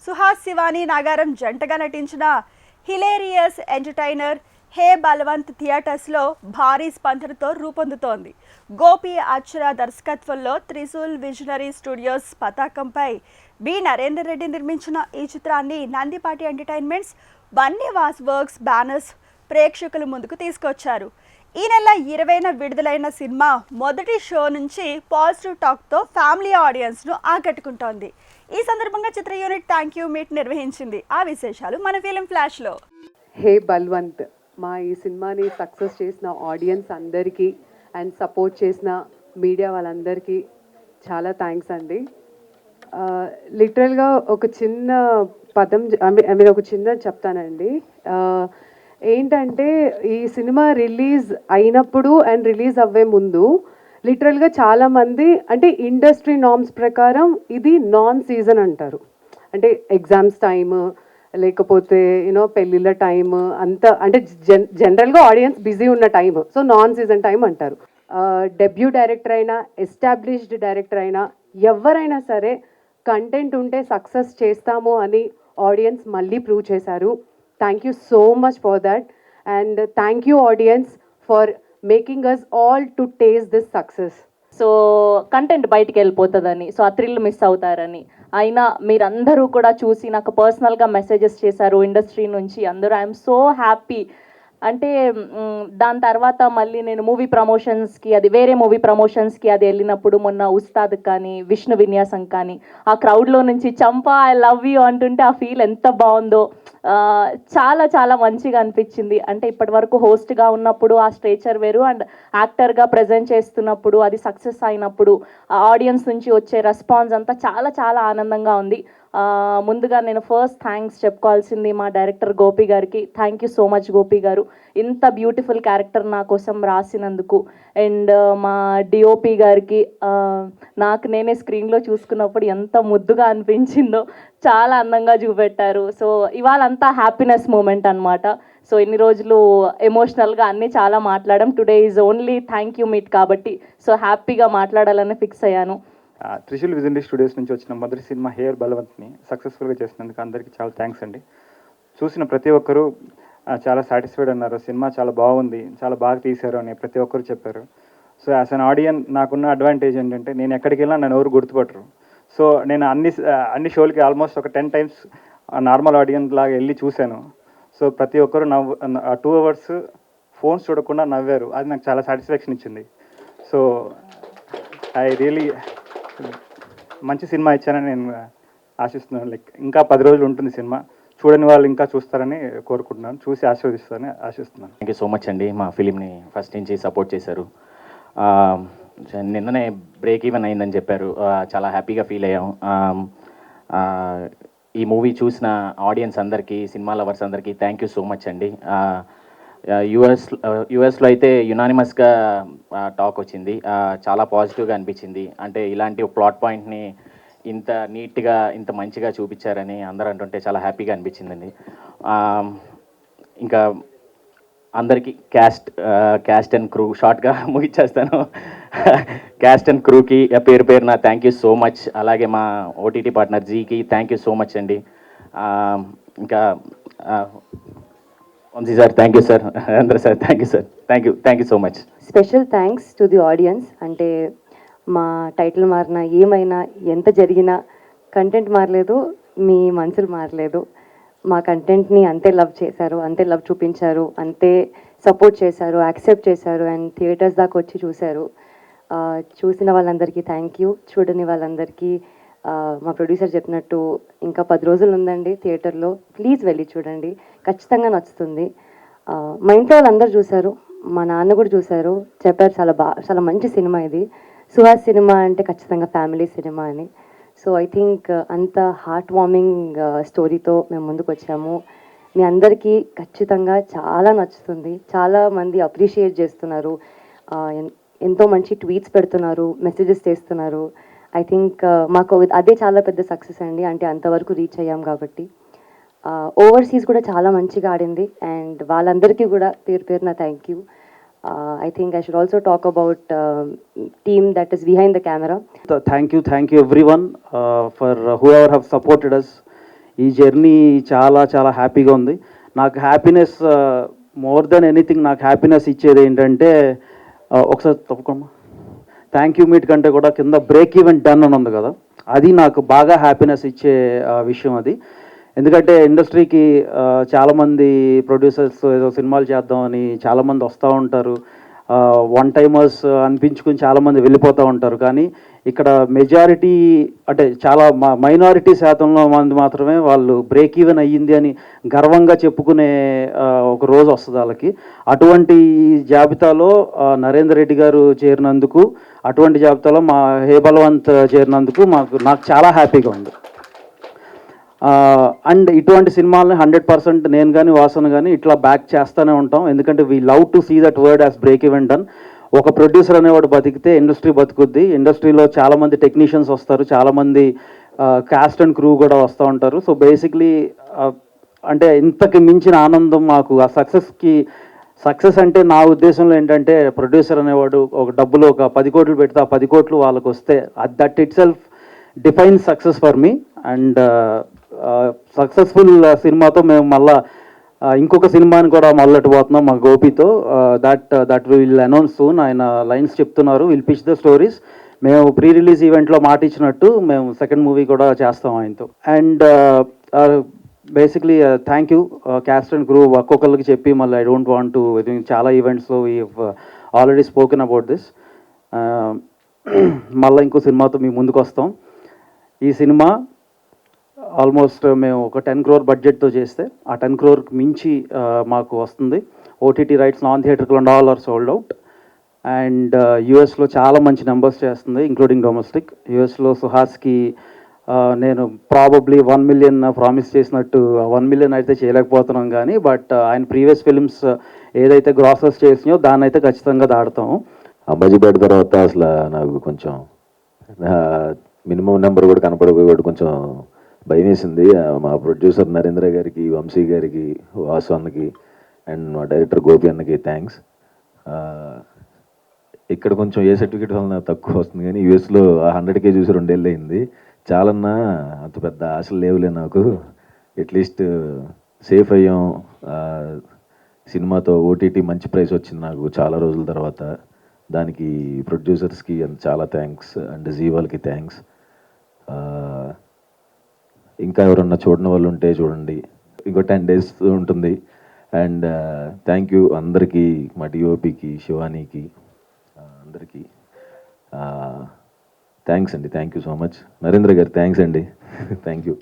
సుహాస్ శివాని నాగారం జంటగా నటించిన hilarious entertainer హే బలవంత్ థియేటర్స్లో భారీ స్పందనతో రూపొందుతోంది. గోపి అక్షర దర్శకత్వంలో త్రిశూల్ విజనరీ స్టూడియోస్ పతాకంపై బి నరేందర్ రెడ్డి నిర్మించిన ఈ చిత్రాన్ని Nandipati entertainments, Bunny Vas works banners ప్రేక్షకుల ముందుకు తీసుకొచ్చారు. ఈ నెల 20న విడుదలైన సినిమా మొదటి షో నుంచి పాజిటివ్ టాక్తో ఫ్యామిలీ ఆడియన్స్ను ఆకట్టుకుంటోంది. ఈ సందర్భంగా చిత్ర యూనిట్ థ్యాంక్ యూ మీట్ నిర్వహించింది. ఆ విశేషాలు మన ఫిలిం ఫ్లాష్లో. హే బల్వంత్ మా ఈ సినిమాని సక్సెస్ చేసిన ఆడియన్స్ అందరికీ అండ్ సపోర్ట్ చేసిన మీడియా వాళ్ళందరికీ చాలా థ్యాంక్స్ అండి. లిటరల్గా ఒక చిన్న పదం ఒక చిన్న చెప్తానండి. ఏంటంటే ఈ సినిమా రిలీజ్ అయినప్పుడు అండ్ రిలీజ్ అవ్వే ముందు లిటరల్గా చాలామంది అంటే ఇండస్ట్రీ నార్మ్స్ ప్రకారం ఇది నాన్ సీజన్ అంటారు. అంటే ఎగ్జామ్స్ టైమ్ లేకపోతే పెళ్ళిళ్ళ టైం అంతా అంటే జనరల్గా ఆడియన్స్ బిజీ ఉన్న time, so non season time అంటారు. డెబ్యూ డైరెక్టర్ అయినా ఎస్టాబ్లిష్డ్ డైరెక్టర్ అయినా ఎవరైనా సరే కంటెంట్ ఉంటే సక్సెస్ చేస్తాము అని ఆడియన్స్ మళ్ళీ ప్రూవ్ చేశారు. Thank you so much for that and thank you audience for making us all to taste this success. So content బయటికి వెళ్ళిపోతుందని, సో ఆ థ్రిల్ మిస్ అవుతారని, అయినా మీరందరూ కూడా చూసి నాకు పర్సనల్గా మెసేజెస్ చేశారు ఇండస్ట్రీ నుంచి అందరూ. I'm so happy. అంటే దాని తర్వాత మళ్ళీ నేను మూవీ ప్రమోషన్స్కి, అది వేరే మూవీ ప్రమోషన్స్కి అది వెళ్ళినప్పుడు మొన్న ఉస్తాద్ కానీ విష్ణు విన్యాసం కానీ ఆ క్రౌడ్లో నుంచి చంపా ఐ లవ్ యూ అంటుంటే ఆ ఫీల్ ఎంత బాగుందో, చాలా చాలా మంచిగా అనిపించింది. అంటే ఇప్పటి వరకు హోస్ట్గా ఉన్నప్పుడు ఆ స్ట్రేచర్ వేరు అండ్ యాక్టర్గా ప్రజెంట్ చేస్తున్నప్పుడు అది సక్సెస్ అయినప్పుడు ఆడియన్స్ నుంచి వచ్చే రెస్పాన్స్ అంతా చాలా చాలా ఆనందంగా ఉంది. ముందుగా నేను ఫస్ట్ థ్యాంక్స్ చెప్పుకోవాల్సింది మా డైరెక్టర్ గోపి గారికి. Thank you so much Gopi గారు, ఇంత బ్యూటిఫుల్ క్యారెక్టర్ నా కోసం రాసినందుకు. అండ్ మా డిఓపి గారికి, నాకు నేనే స్క్రీన్లో చూసుకున్నప్పుడు ఎంత ముద్దుగా అనిపించిందో, చాలా అందంగా చూపెట్టారు. సో ఇవాళ అంతా హ్యాపీనెస్ మూమెంట్ అనమాట. సో ఇన్ని రోజులు ఎమోషనల్గా అన్నీ చాలా మాట్లాడడం, today is only thank you meet కాబట్టి సో హ్యాపీగా మాట్లాడాలని ఫిక్స్ అయ్యాను. త్రిశూల్ విజనరీ స్టూడియోస్ నుంచి వచ్చిన మొదటి సినిమా హే బలవంత్ని సక్సెస్ఫుల్గా చేసినందుకు అందరికీ చాలా థ్యాంక్స్ అండి. చూసిన ప్రతి ఒక్కరూ చాలా సాటిస్ఫైడ్ అన్నారు. సినిమా చాలా బాగుంది, చాలా బాగా తీశారు అని ప్రతి ఒక్కరు చెప్పారు. సో యాజ్ అన్ ఆడియన్ నాకున్న అడ్వాంటేజ్ ఏంటంటే నేను ఎక్కడికి వెళ్ళినా నన్ను ఎవరు గుర్తుపట్టరు. సో నేను అన్ని షోలకి ఆల్మోస్ట్ ఒక 10 times నార్మల్ ఆడియన్స్ లాగా వెళ్ళి చూశాను. సో ప్రతి ఒక్కరు 2 hours ఫోన్స్ చూడకుండా నవ్వారు. అది నాకు చాలా సాటిస్ఫాక్షన్ ఇచ్చింది. సో ఐ రియలీ మంచి సినిమా ఇచ్చానని నేను ఆశిస్తున్నాను. లైక్ ఇంకా 10 రోజులు ఉంటుంది సినిమా, చూడని వాళ్ళు ఇంకా చూస్తారని కోరుకుంటున్నాను, చూసి ఆశీర్వదిస్తారని ఆశిస్తున్నాను. థ్యాంక్ యూ సో మచ్ అండి. మా ఫిలింని ఫస్ట్ నుంచి సపోర్ట్ చేశారు. నిన్ననే బ్రేక్ ఈవెన్ అయిందని చెప్పారు, చాలా హ్యాపీగా ఫీల్ అయ్యాం. ఈ మూవీ చూసిన ఆడియన్స్ అందరికీ, సినిమా లవర్స్ అందరికీ థ్యాంక్ యూ సో మచ్ అండి. యుఎస్లో అయితే యునానిమస్గా టాక్ వచ్చింది, చాలా పాజిటివ్గా అనిపించింది. అంటే ఇలాంటి ఒక ప్లాట్ పాయింట్ని ఇంత నీట్గా ఇంత మంచిగా చూపించారని అందరూ అంటుంటే చాలా హ్యాపీగా అనిపించిందండి. ఇంకా అందరికీ క్యాస్ట్ అండ్ క్రూ షార్ట్గా ముగిచ్చేస్తాను. క్యాస్ట్ అండ్ క్రూకి పేరు పేరున థ్యాంక్ యూ సో మచ్. అలాగే మా ఓటీటీ పార్ట్నర్ జీకి థ్యాంక్ యూ సో మచ్ అండి. ఇంకా Vamsi sir thank you sir, అందరూ sir thank you sir, thank you so much. Special thanks to the audience. అంటే మా టైటిల్ మారినా ఏమైనా ఎంత జరిగినా కంటెంట్ మారలేదు, మీ మనసులు మారలేదు. మా కంటెంట్ని అంతే లవ్ చేశారు, అంతే లవ్ చూపించారు, అంతే సపోర్ట్ చేశారు, యాక్సెప్ట్ చేశారు అండ్ థియేటర్స్ దాకా వచ్చి చూశారు. చూసిన వాళ్ళందరికీ థ్యాంక్ యూ. చూడని వాళ్ళందరికీ మా ప్రొడ్యూసర్ చెప్పినట్టు ఇంకా 10 రోజులు ఉందండి థియేటర్లో, ప్లీజ్ వెళ్ళి చూడండి, ఖచ్చితంగా నచ్చుతుంది. మా ఇంట్లో వాళ్ళందరూ చూశారు, మా నాన్న కూడా చూశారు, చెప్పారు చాలా మంచి సినిమా ఇది, సుహాస్ సినిమా అంటే ఖచ్చితంగా ఫ్యామిలీ సినిమా అని. సో ఐ థింక్ అంత హార్ట్ వార్మింగ్ స్టోరీతో మేము ముందుకు వచ్చాము. మీ అందరికీ ఖచ్చితంగా చాలా నచ్చుతుంది. చాలామంది అప్రిషియేట్ చేస్తున్నారు, ఎంతో మంచి ట్వీట్స్ పెడుతున్నారు, మెసేజెస్ చేస్తున్నారు. ఐ థింక్ మాకు అదే చాలా పెద్ద సక్సెస్ అండి. అంటే అంతవరకు రీచ్ అయ్యాం కాబట్టి. ఓవర్సీస్ కూడా చాలా మంచిగా ఆడింది అండ్ వాళ్ళందరికీ కూడా పేరు పేరున thank you. I think I should also talk about team that is behind the camera. Thank you everyone for whoever have supported us ఈ జర్నీ చాలా చాలా హ్యాపీగా ఉంది. నాకు హ్యాపీనెస్ మోర్ దెన్ ఎనీథింగ్ నాకు హ్యాపీనెస్ ఇచ్చేది ఏంటంటే ఒకసారి తప్పకుండా థ్యాంక్ యూ మీట్ కంటే కూడా కింద బ్రేక్ ఈవెన్ డన్ అని ఉంది కదా, అది నాకు బాగా హ్యాపీనెస్ ఇచ్చే విషయం అది. ఎందుకంటే ఇండస్ట్రీకి చాలామంది ప్రొడ్యూసర్స్ ఏదో సినిమాలు చేద్దామని చాలామంది వస్తూ ఉంటారు, వన్ టైమర్స్ అనిపించుకుని చాలామంది వెళ్ళిపోతూ ఉంటారు. కానీ ఇక్కడ మెజారిటీ అంటే చాలా మైనారిటీ శాతంలో మంది మాత్రమే వాళ్ళు బ్రేక్ ఈవెన్ అయ్యింది అని గర్వంగా చెప్పుకునే ఒక రోజు వస్తుంది వాళ్ళకి. అటువంటి జాబితాలో నరేందర్ రెడ్డి గారు చేరినందుకు, అటువంటి జాబితాలో మా హే బలవంత్ చేరినందుకు నాకు చాలా హ్యాపీగా ఉంది. అండ్ ఇటువంటి సినిమాలని 100% నేను కానీ వాసన కానీ ఇట్లా బ్యాక్ చేస్తూనే ఉంటాం. ఎందుకంటే we love to see that word as break even done. ఒక ప్రొడ్యూసర్ అనేవాడు బతికితే ఇండస్ట్రీ బతుకుద్ది. ఇండస్ట్రీలో చాలామంది టెక్నీషియన్స్ వస్తారు, చాలామంది కాస్ట్ అండ్ క్రూ కూడా వస్తూ ఉంటారు. సో బేసిక్లీ అంటే ఇంతకు మించిన ఆనందం మాకు ఆ సక్సెస్ అంటే నా ఉద్దేశంలో ఏంటంటే ప్రొడ్యూసర్ అనేవాడు ఒక డబ్బులు ఒక 10 కోట్లు పెడితే ఆ 10 కోట్లు వాళ్ళకు వస్తే that itself define success for me. And successful సినిమాతో మేము మళ్ళా ఇంకొక సినిమాని కూడా మొదలెట్టబోతున్నాం మా గోపితో. That will announce soon. ఆయన లైన్స్ చెప్తున్నారు, విల్ పిచ్ ద స్టోరీస్. మేము ప్రీ రిలీజ్ ఈవెంట్లో మాట ఇచ్చినట్టు మేము సెకండ్ మూవీ కూడా చేస్తాం ఆయనతో. And basically thank you cast and crew ఒక్కొక్కరికి చెప్పి మళ్ళీ ఐ డోంట్ వాంట్ టు చాలా ఈవెంట్స్లో we already spoken about this. మళ్ళీ ఇంకో సినిమాతో మీ ముందుకు వస్తాం. ఈ సినిమా ఆల్మోస్ట్ మేము ఒక 10 crore బడ్జెట్తో చేస్తే ఆ 10 crore మించి మాకు వస్తుంది. ఓటీటీ రైట్స్ నాన్ థియేటర్లో all are sold out. And యూఎస్లో చాలా మంచి నెంబర్స్ చేస్తుంది ఇంక్లూడింగ్ డొమెస్టిక్. యూఎస్లో సుహాస్కి నేను ప్రాబబ్లీ 1 million ప్రామిస్ చేసినట్టు 1 million అయితే చేయలేకపోతున్నాం, కానీ బట్ ఆయన ప్రీవియస్ ఫిలిమ్స్ ఏదైతే గ్రాసెస్ చేసినాయో దాన్ని అయితే ఖచ్చితంగా దాడతాము. అంబాజీపేట తర్వాత అసలు నాకు కొంచెం మినిమం నెంబర్ కూడా కనపడకపోయాడు, కొంచెం భయం వేసింది. మా ప్రొడ్యూసర్ నరేంద్ర గారికి, వంశీ గారికి, వాసు అన్నకి అండ్ మా డైరెక్టర్ గోపి అన్నకి థ్యాంక్స్. ఇక్కడ కొంచెం ఏ సర్టిఫికేట్ వల్ల తక్కువ వస్తుంది, కానీ యూఎస్లో 100K చూసి 2 ఏళ్ళు అయింది. చాలన్నా అంత పెద్ద ఆశలు లేవులే నాకు. అట్లీస్ట్ సేఫ్ అయ్యాం. సినిమాతో ఓటీటీ మంచి ప్రైస్ వచ్చింది నాకు చాలా రోజుల తర్వాత. దానికి ప్రొడ్యూసర్స్కి చాలా థ్యాంక్స్ అండ్ జీవాల్కి థ్యాంక్స్. ఇంకా ఎవరన్నా చూడని వాళ్ళు ఉంటే చూడండి, ఇంకో 10 days ఉంటుంది. అండ్ థ్యాంక్ యూ అందరికీ, మా డిఓపికి, శివానీకి, అందరికీ థ్యాంక్స్ అండి. Thank you so much. Narendra గారు థ్యాంక్స్ అండి. Thank you.